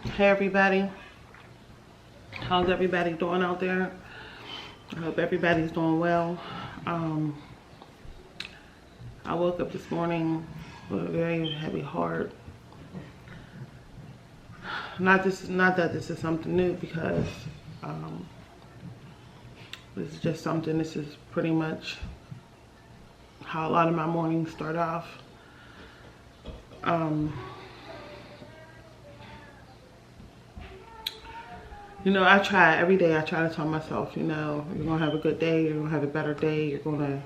Hey everybody, how's everybody doing out there? I hope everybody's doing well. I woke up this morning with a very heavy heart. Not that this is something new, because this is just something. This is pretty much how a lot of my mornings start off. You know, every day I try to tell myself, you know, you're going to have a good day, you're going to have a better day, you're going to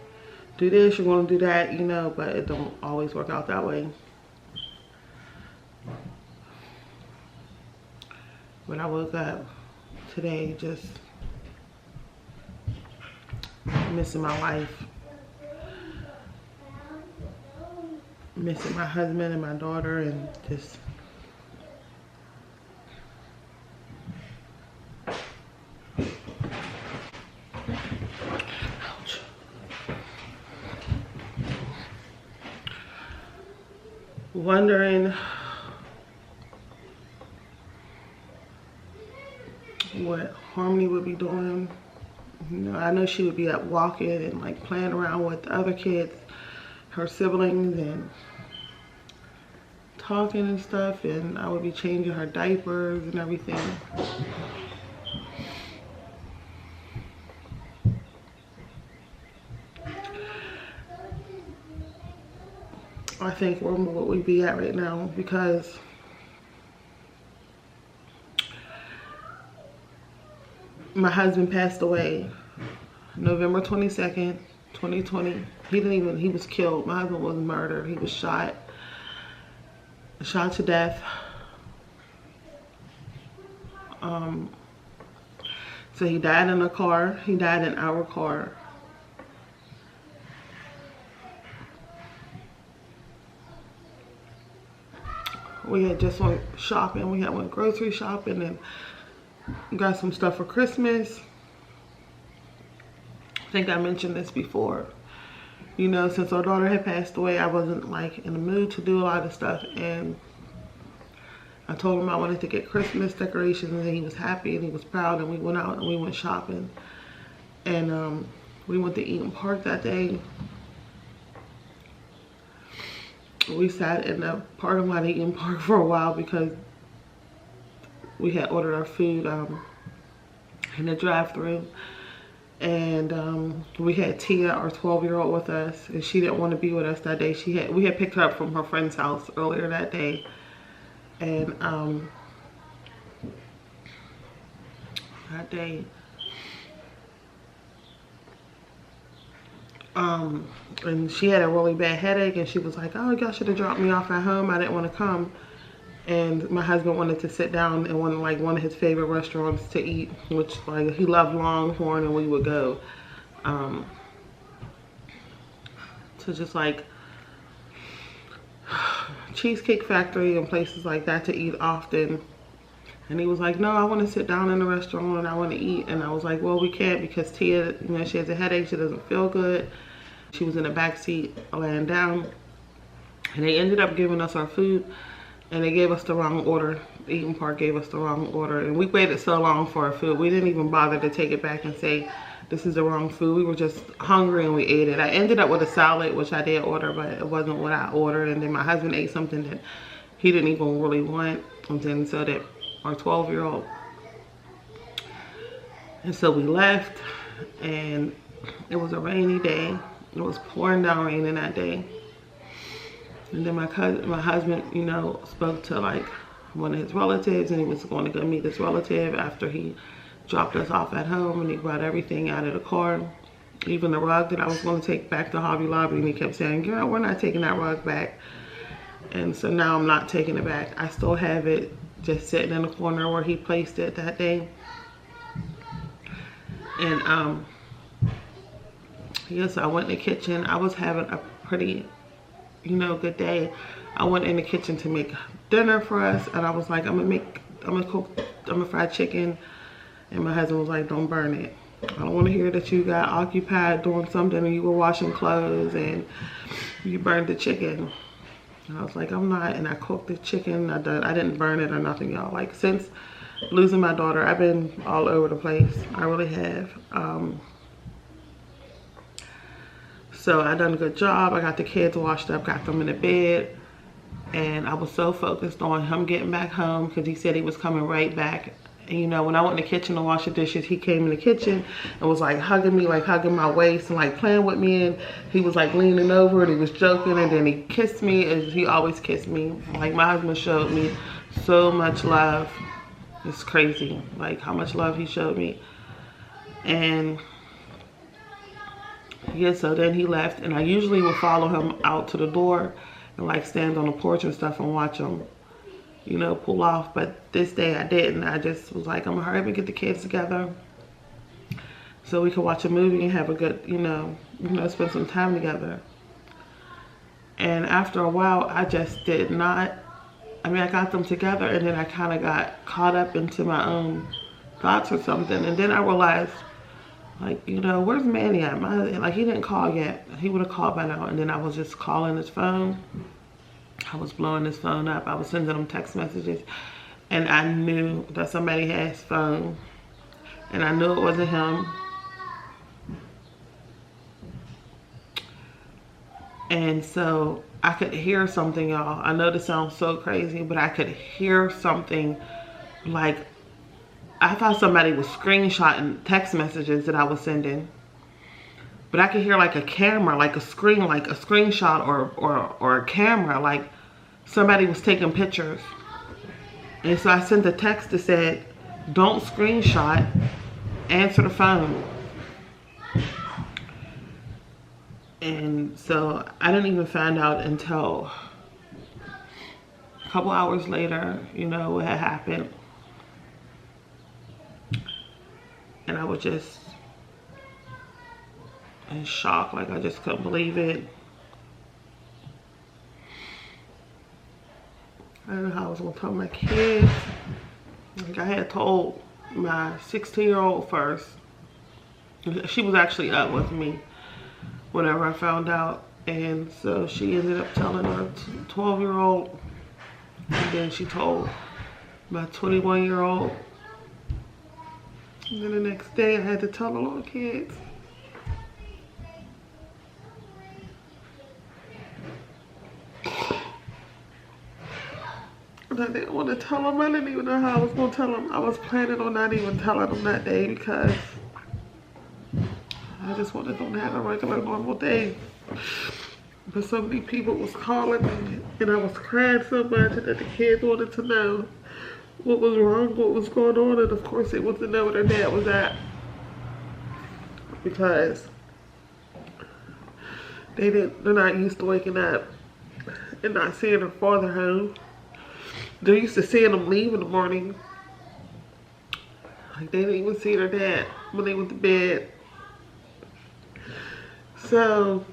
do this, you're going to do that, you know, but it don't always work out that way. But I woke up today just missing my wife, missing my husband and my daughter, and just wondering what Harmony would be doing. You know, I know she would be up walking and like playing around with the other kids, her siblings, and talking and stuff, and I would be changing her diapers and everything. I think where would we be at right now, because my husband passed away November 22nd, 2020. He was killed. My husband was murdered. He was shot to death. So he died in a car. He died in our car. We had just went shopping. We had went grocery shopping and got some stuff for Christmas. I think I mentioned this before. You know, since our daughter had passed away, I wasn't like in the mood to do a lot of stuff, and I told him I wanted to get Christmas decorations, and he was happy and he was proud, and we went out and we went shopping. And we went to Eden Park that day. We sat in the parking lot of Eden Park for a while because we had ordered our food in the drive-thru, and we had Tia, our 12-year-old, with us, and she didn't want to be with us that day. We had picked her up from her friend's house earlier that day, and that day and she had a really bad headache, and she was like, oh, y'all should have dropped me off at home. I didn't want to come. And my husband wanted to sit down in one of his favorite restaurants to eat, which like he loved Longhorn, and we would go to just like Cheesecake Factory and places like that to eat often. And he was like, no, I want to sit down in the restaurant and I want to eat. And I was like, well, we can't, because Tia, you know, she has a headache. She doesn't feel good. She was in the back seat laying down. And they ended up giving us our food, and they gave us the wrong order. Eden Park gave us the wrong order. And we waited so long for our food. We didn't even bother to take it back and say, this is the wrong food. We were just hungry and we ate it. I ended up with a salad, which I did order, but it wasn't what I ordered. And then my husband ate something that he didn't even really want. And then so did our 12-year-old. And so we left, and it was a rainy day. It was pouring down raining that day. And then my husband, you know, spoke to like one of his relatives, and he was going to go meet this relative after he dropped us off at home, and he brought everything out of the car, even the rug that I was going to take back to Hobby Lobby, and he kept saying, girl, we're not taking that rug back. And so now I'm not taking it back. I still have it just sitting in the corner where he placed it that day. And yes, I went in the kitchen. I was having a pretty, you know, good day. I went in the kitchen to make dinner for us, and I was like, I'm gonna fry chicken. And my husband was like, don't burn it. I don't want to hear that you got occupied doing something and you were washing clothes and you burned the chicken. And I was like, I'm not. And I cooked the chicken. I didn't burn it or nothing, y'all. Like, since losing my daughter, I've been all over the place. I really have. So I done a good job. I got the kids washed up, got them in the bed. And I was so focused on him getting back home because he said he was coming right back. And, you know, when I went in the kitchen to wash the dishes, he came in the kitchen and was like hugging me, like hugging my waist and like playing with me. And he was like leaning over and he was joking, and then he kissed me as he always kissed me. Like, my husband showed me so much love. It's crazy, like how much love he showed me. And yeah, so then he left, and I usually would follow him out to the door and like stand on the porch and stuff and watch him, you know, pull off. But this day I didn't. I just was like, I'm gonna hurry up and get the kids together so we can watch a movie and have a good, you know, spend some time together. And after a while, I just did not. I mean, I got them together, and then I kind of got caught up into my own thoughts or something. And then I realized, like, you know, where's Manny at? Like, he didn't call yet. He would have called by now. And then I was just calling his phone. I was blowing his phone up. I was sending him text messages. And I knew that somebody had his phone. And I knew it wasn't him. And so I could hear something, y'all. I know this sounds so crazy, but I could hear something like, I thought somebody was screenshotting text messages that I was sending. But I could hear like a camera, like a screen, like a screenshot or a camera, like somebody was taking pictures. And so I sent a text that said, don't screenshot, answer the phone. And so I didn't even find out until a couple hours later, you know, what had happened. And I was just in shock, like I just couldn't believe it. I didn't know how I was gonna tell my kids. Like, I had told my 16-year-old first. She was actually up with me whenever I found out. And so she ended up telling her 12-year-old. And then she told my 21-year-old. And then the next day I had to tell the little kids. And I didn't want to tell them. I didn't even know how I was going to tell them. I was planning on not even telling them that day because I just wanted them to have a regular, normal day. But so many people was calling me, and I was crying so much that the kids wanted to know what was wrong, what was going on, and of course they wanted to know where their dad was at. Because they're not used to waking up and not seeing their father home. They're used to seeing them leave in the morning. Like, they didn't even see their dad when they went to bed. So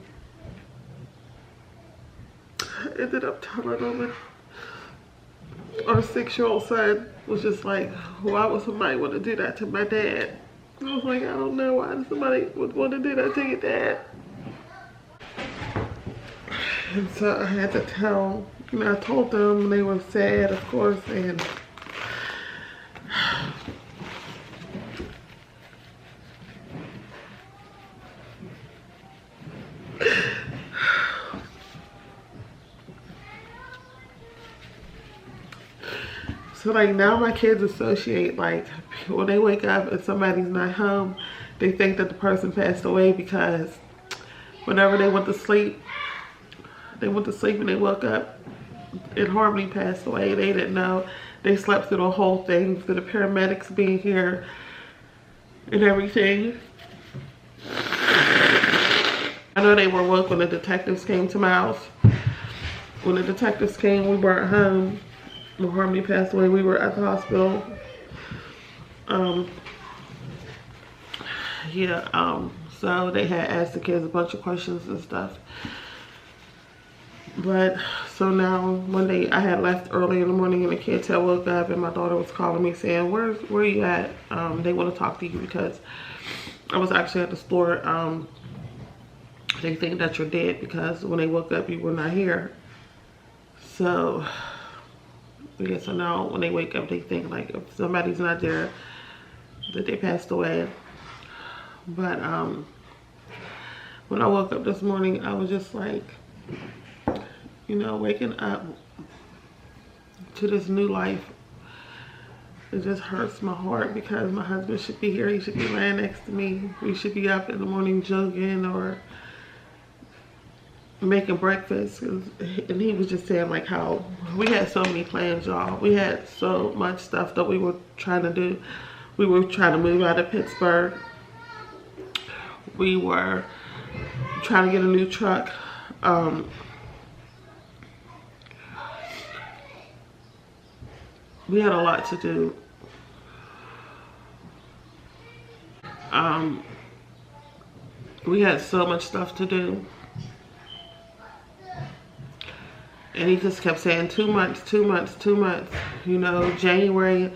I ended up telling them, and our 6-year-old son was just like, why would somebody want to do that to my dad? I was like, I don't know why somebody would want to do that to your dad. And so I had to tell, and I told them, and they were sad, of course, and so like now my kids associate, like when they wake up and somebody's not home, they think that the person passed away, because whenever they went to sleep and they woke up and Harmony passed away. They didn't know. They slept through the whole thing, through the paramedics being here and everything. I know they were woke when the detectives came to my house. When the detectives came, we weren't home. When Harmony passed away, we were at the hospital. So they had asked the kids a bunch of questions and stuff. But so now one day I had left early in the morning, and the kids had woke up, and my daughter was calling me saying, where you at? They want to talk to you because I was actually at the store. They think that you're dead because when they woke up you were not here. So yeah, so now when they wake up, they think like if somebody's not there, that they passed away. But when I woke up this morning, I was just like, you know, waking up to this new life, it just hurts my heart because my husband should be here. He should be laying next to me. We should be up in the morning jogging or making breakfast. And he was just saying like how we had so many plans, y'all. We had so much stuff that we were trying to do. We were trying to move out of Pittsburgh. We were trying to get a new truck. We had a lot to do. We had so much stuff to do. And he just kept saying 2 months, 2 months, 2 months. You know, January,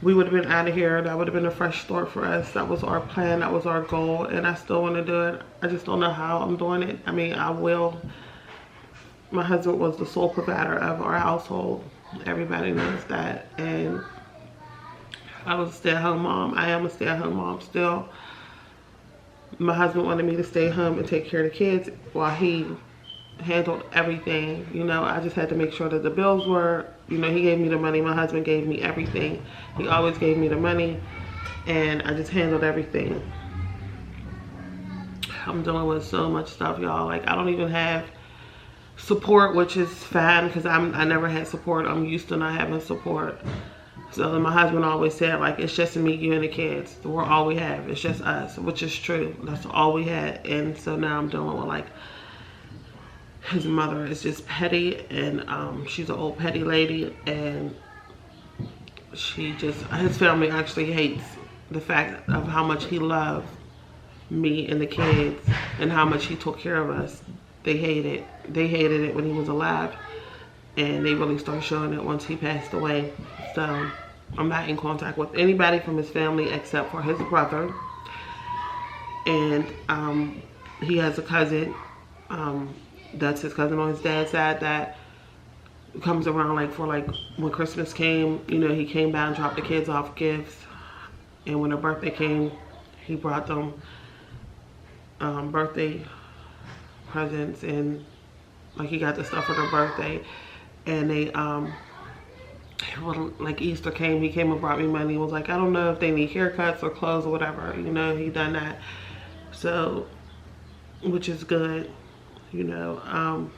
we would have been out of here. That would have been a fresh start for us. That was our plan. That was our goal. And I still want to do it. I just don't know how I'm doing it. I mean, I will. My husband was the sole provider of our household. Everybody knows that. And I was a stay-at-home mom. I am a stay-at-home mom still. My husband wanted me to stay home and take care of the kids while he handled everything. You know, I just had to make sure that the bills were, you know, he gave me the money. My husband gave me everything. He always gave me the money. And I just handled everything. I'm dealing with so much stuff, y'all. Like, I don't even have support, which is fine because I never had support. I'm used to not having support. So my husband always said, like, it's just me, you, and the kids. We're all we have. It's just us, which is true. That's all we had. And so now I'm dealing with, like, his mother is just petty, and she's an old petty lady, and she just, his family actually hates the fact of how much he loved me and the kids and how much he took care of us. They hate it. They hated it when he was alive, and they really started showing it once he passed away. So I'm not in contact with anybody from his family except for his brother, and he has a cousin, that's his cousin on his dad's side, that comes around like for like when Christmas came, you know, he came down and dropped the kids off gifts, and when her birthday came, he brought them birthday presents, and like he got the stuff for their birthday. And they like Easter came, he came and brought me money. He was like, I don't know if they need haircuts or clothes or whatever, you know, he done that. So, which is good, you know.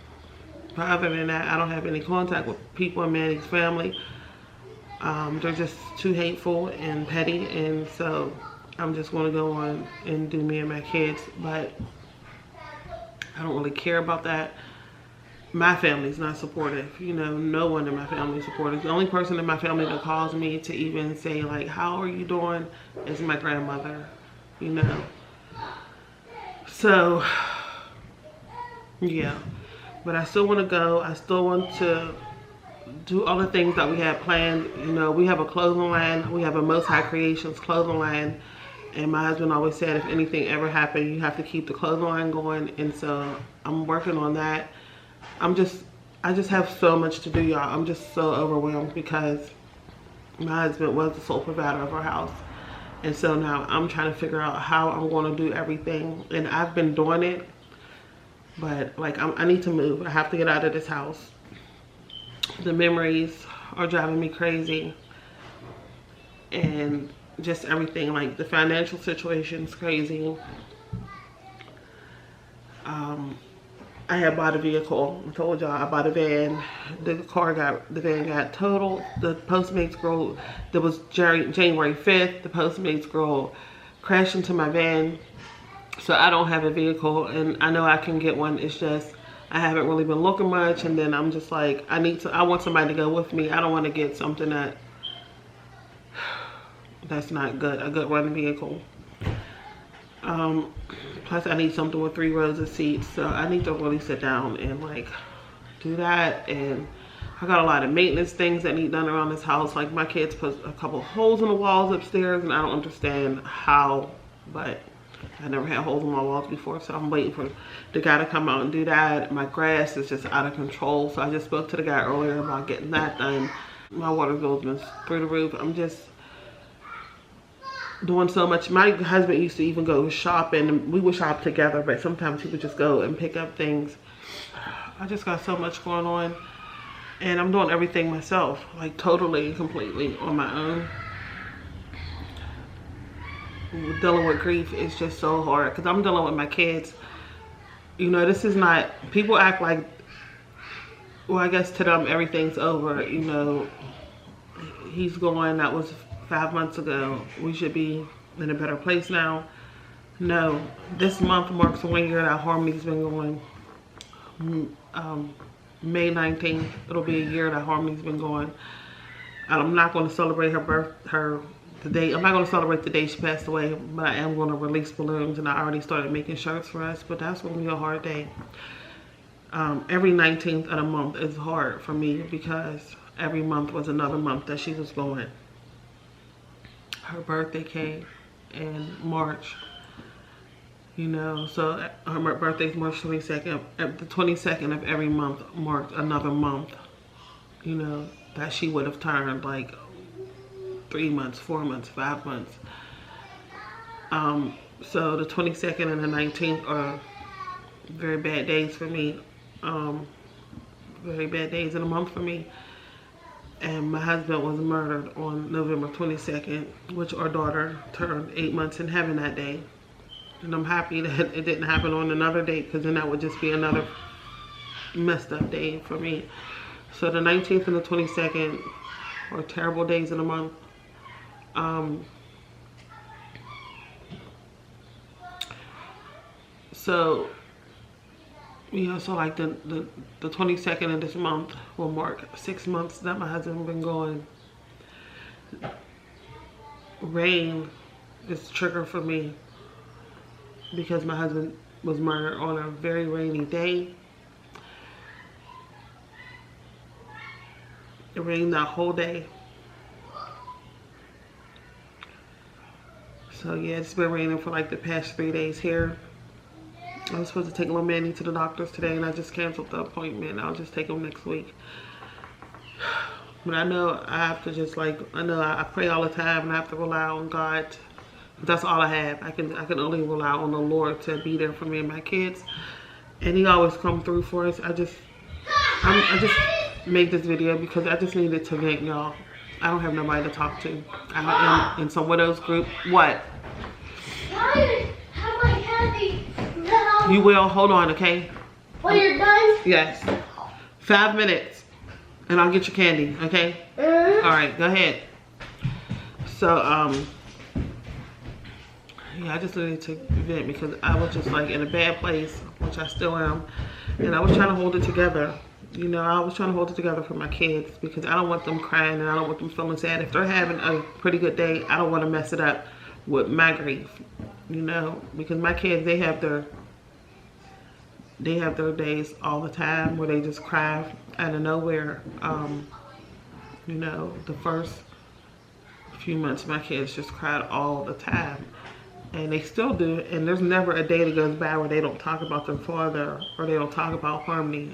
But other than that, I don't have any contact with people in Manny's family. They're just too hateful and petty, and so I'm just going to go on and do me and my kids. But I don't really care about that. My family's not supportive. You know, no one in my family is supportive. The only person in my family that calls me to even say, like, how are you doing, is my grandmother, you know. So, yeah. But I still want to go. I still want to do all the things that we had planned. You know, we have a clothing line. We have a Most High Creations clothing line. And my husband always said, if anything ever happened, you have to keep the clothing line going. And so I'm working on that. I just have so much to do, y'all. I'm just so overwhelmed because my husband was the sole provider of our house. And so now I'm trying to figure out how I'm going to do everything. And I've been doing it, but like I need to move. I have to get out of this house. The memories are driving me crazy. And just everything, like the financial situation is crazy. I had bought a vehicle. I told y'all I bought a van. The van got totaled. The Postmates girl, that was January 5th. The Postmates girl crashed into my van. So I don't have a vehicle, and I know I can get one. It's just I haven't really been looking much, and then I'm just like, I want somebody to go with me. I don't want to get something that's not good, a good running vehicle. Plus I need something with 3 rows of seats, so I need to really sit down and like do that. And I got a lot of maintenance things that need done around this house. Like my kids put a couple holes in the walls upstairs, and I don't understand how, but I never had holes in my walls before, so I'm waiting for the guy to come out and do that. My grass is just out of control, so I just spoke to the guy earlier about getting that done. My water bill's been through the roof. I'm just doing so much. My husband used to even go shopping, and we would shop together, but sometimes he would just go and pick up things. I just got so much going on, and I'm doing everything myself, like totally and completely on my own. Dealing with grief is just so hard because I'm dealing with my kids. You know, this is not, people act like, well, I guess to them everything's over. You know, he's gone, that was 5 months ago. We should be in a better place now. No, this month marks 1 year that Harmony's been going. May 19th, it'll be a year that Harmony's been going. I'm not going to celebrate the day. I'm not going to celebrate the day she passed away, but I am going to release balloons, and I already started making shirts for us, but that's going to be a hard day. Every 19th of the month is hard for me because every month was another month that she was going. Her birthday came in March, you know, so her birthday's March 22nd. The 22nd of every month marked another month, you know, that she would have turned like 3 months, 4 months, 5 months. So the 22nd and the 19th are very bad days for me. Very bad days in a month for me. And my husband was murdered on November 22nd, which our daughter turned 8 months in heaven that day. And I'm happy that it didn't happen on another date, because then that would just be another messed up day for me. So the 19th and the 22nd are terrible days in a month. So, you know, so like the 22nd of this month will mark 6 months that my husband been gone. Rain is the trigger for me because my husband was murdered on a very rainy day. It rained that whole day. So yeah, it's been raining for like the past 3 days here. I was supposed to take little Manny to the doctor's today, and I just canceled the appointment. I'll just take him next week. But I know I have to just like, I know I pray all the time, and I have to rely on God. That's all I have. I can only rely on the Lord to be there for me and my kids. And he always come through for us. I just made this video because I just needed to vent, y'all. I don't have nobody to talk to. I am in some widow's group. What? You will. Hold on, okay? Well, you're done? Yes. 5 minutes, and I'll get your candy, okay? All right, go ahead. So, yeah, I just needed to vent because I was just like in a bad place, which I still am, and I was trying to hold it together. You know, I was trying to hold it together for my kids because I don't want them crying and I don't want them feeling sad. If they're having a pretty good day, I don't want to mess it up with my grief, you know, because my kids, they have their days all the time where they just cry out of nowhere. You know, the first few months, my kids just cried all the time. And they still do. And there's never a day that goes by where they don't talk about their father or they don't talk about Harmony.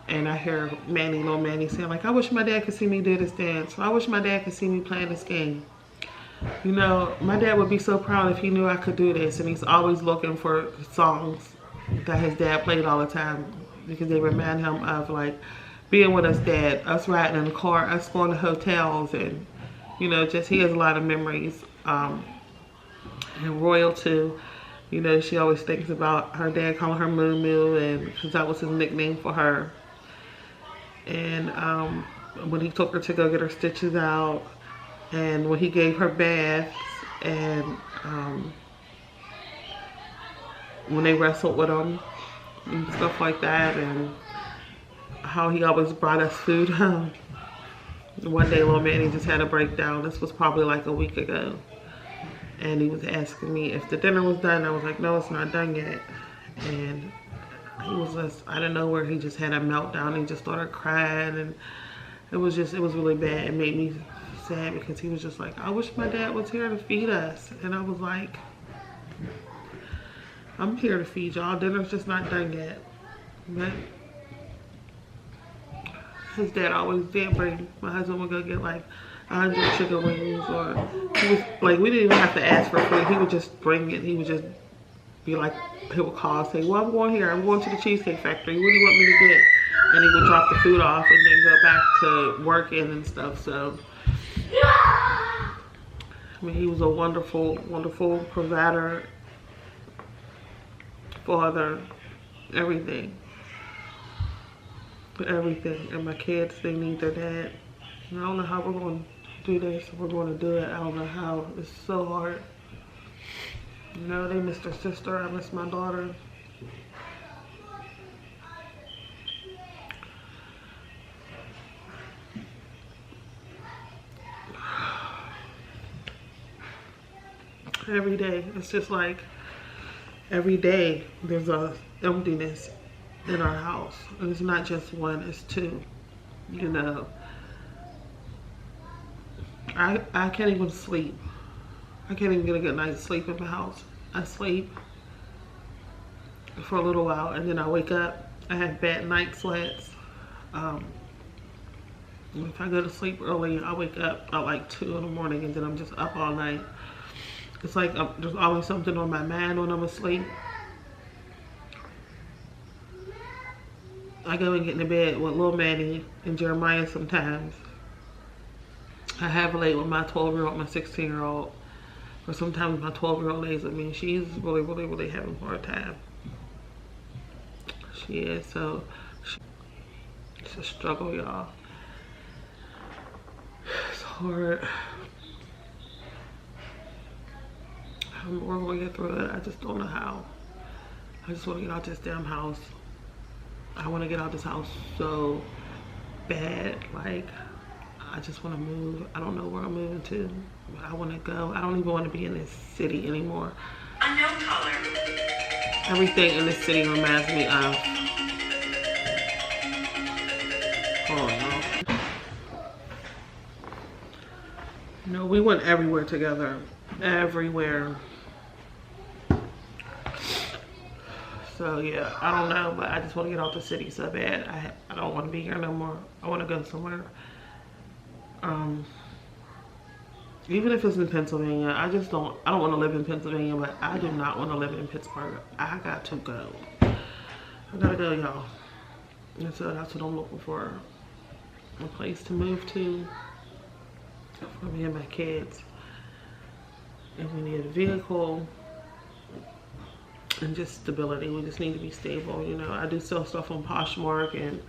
And I hear Manny, little Manny, saying like, I wish my dad could see me do this dance. Or I wish my dad could see me playing this game. You know, my dad would be so proud if he knew I could do this. And he's always looking for songs that his dad played all the time because they remind him of like being with us dad, us riding in the car, us going to hotels, and you know, just he has a lot of memories. And Royal too, you know, she always thinks about her dad calling her Moo Moo, and because that was his nickname for her. And when he took her to go get her stitches out, and when he gave her baths, and when they wrestled with him and stuff like that, and how he always brought us food home. One day little Manny just had a breakdown. This was probably like a week ago, and he was asking me if the dinner was done. I was like, no, it's not done yet. And he was just out of nowhere, he just had a meltdown. He just started crying, and it was really bad. It made me sad because he was just like, I wish my dad was here to feed us. And I was like, I'm here to feed y'all. Dinner's just not done yet. But his dad always did bring, my husband would go get like 100 chicken wings, or he was like, we didn't even have to ask for food. He would just bring it. He would just be like, he would call and say, well, I'm going here. I'm going to the Cheesecake Factory. What do you want me to get? And he would drop the food off and then go back to working and stuff. So, I mean, he was a wonderful, wonderful provider, father, everything. Everything. And my kids, they need their dad. And I don't know how we're going to do this. We're going to do it. I don't know how. It's so hard. You know, they miss their sister. I miss my daughter. Every day. It's just like every day there's a emptiness in our house. And it's not just one, it's two. You know. I can't even sleep. I can't even get a good night's sleep in my house. I sleep for a little while and then I wake up. I have bad night sweats. If I go to sleep early, I wake up at like 2 in the morning and then I'm just up all night. It's like there's always something on my mind when I'm asleep. I go and get in bed with little Manny and Jeremiah sometimes. I have late with my 12-year-old, my 16-year-old. Or sometimes my 12-year-old lays with me. She's really, really, really having a hard time. She is. So it's a struggle, y'all. It's hard. We're going to get through it. I just don't know how. I just want to get out this damn house. I want to get out this house so bad. Like, I just want to move. I don't know where I'm moving to. I want to go. I don't even want to be in this city anymore. Unknown caller. Everything in this city reminds me of. Oh no. You know, we went everywhere together. Everywhere. So yeah, I don't know, but I just want to get out the city so bad. I don't want to be here no more. I want to go somewhere. Even if it's in Pennsylvania, I don't want to live in Pennsylvania, but I do not want to live in Pittsburgh. I got to go. I gotta go, y'all. And so that's what I'm looking for. A place to move to for me and my kids. And we need a vehicle and just stability. We just need to be stable. You know, I do sell stuff on Poshmark, and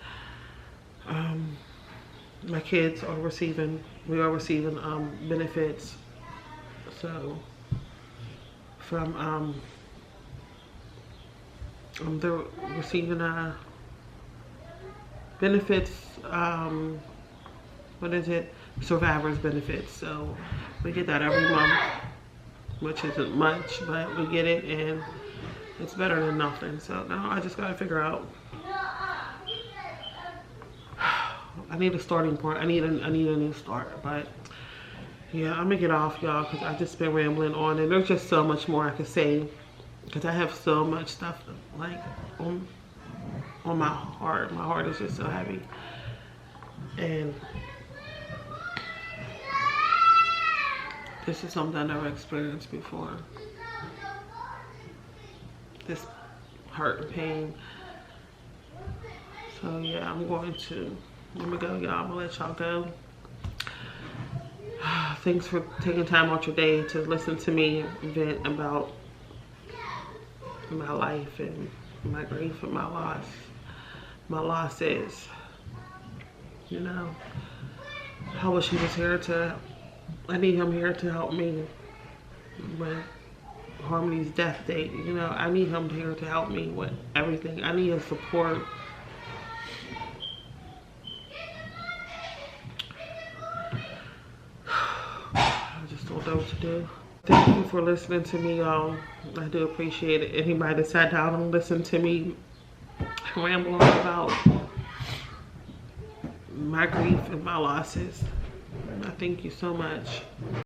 my kids are receiving, we are receiving benefits. So from they're receiving benefits, what is it, survivors benefits. So we get that every month, which isn't much, but we get it and it's better than nothing. So now I just gotta figure out, I need a starting point. I need a new start. But yeah, I'm gonna get off, y'all, because I just been rambling on, and there's just so much more I could say, because I have so much stuff like on my heart. My heart is just so heavy, and this is something I never experienced before. This hurt and pain. So yeah, I'm going to let me go, y'all. I'm gonna let y'all go. Thanks for taking time out your day to listen to me vent about my life and my grief and my losses. You know, I wish he was here I need him here to help me with Harmoni's death date. You know, I need him here to help me with everything. I need his support. I just don't know what to do. Thank you for listening to me, y'all. I do appreciate it. Anybody that sat down and listened to me ramble on about my grief and my losses. I thank you so much.